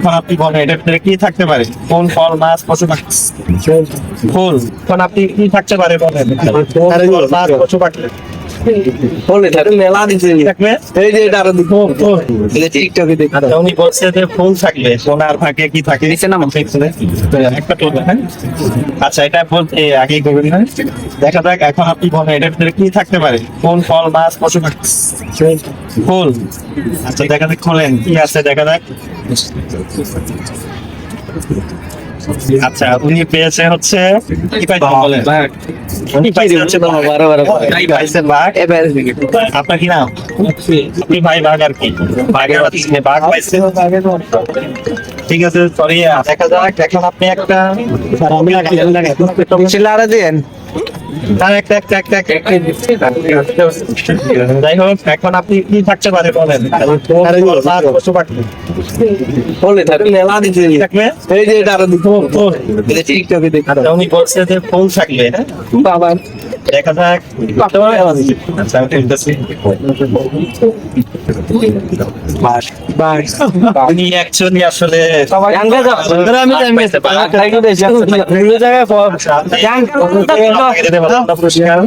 এখন আপনি বলেন এটার ভিতরে কি থাকতে পারে? কোন ফল, মাছ, পশু পাখি? ফুল। এখন আপনি কি থাকতে পারে বলেন? ফল, মাছ, পশু পাখি মেলা দিচ্ছে থাকবে? এই যে এটা আরো দেখো ফুল। টিকটকে দেখো আচ্ছা, উনি বলছে যে ফুল থাকবে, সোনার ভাগে কি থাকে? নিচে নামো। একটা করবেন, হ্যাঁ? আচ্ছা, এটা বলতে আগেই করবেন না? দেখা যাক, এখন আপনি বলেন এটার ভিতরে কি থাকতে পারে? কোন ফল, মাছ, পশু পাখি? ফুল। আচ্ছা, দেখা যাক, খোলেন কি আছে দেখা যাক। আচ্ছা, উনি পেয়েছে হচ্ছে কি পাইছেন বলেন? উনি পাইছে হচ্ছে কি পাইছেন? বাঘ। আপনার কি নাম? আপনি ভাই বাঘ আর কি বাঘের বাচ্চা, বাঘ পাইছে। ঠিক আছে, সরি। দেখা যাক, এখন আপনি একটা চিল্লারে দেন যাই হোক, এখন আপনি কি থাকতে পারে বলেন? মাছ, পশু পাখি মেলা দিচ্ছে থাকবে? এই যে এটা আরো দেখো ফুল। টিকটকে দেখো আচ্ছা, উনি বলছে যে ফুল থাকবে, হ্যাঁ? বাবা দেখা যাক। আচ্ছা, আমি বলতেছি। উনি অ্যাকচুয়ালি আসলে আমি পুরস্কার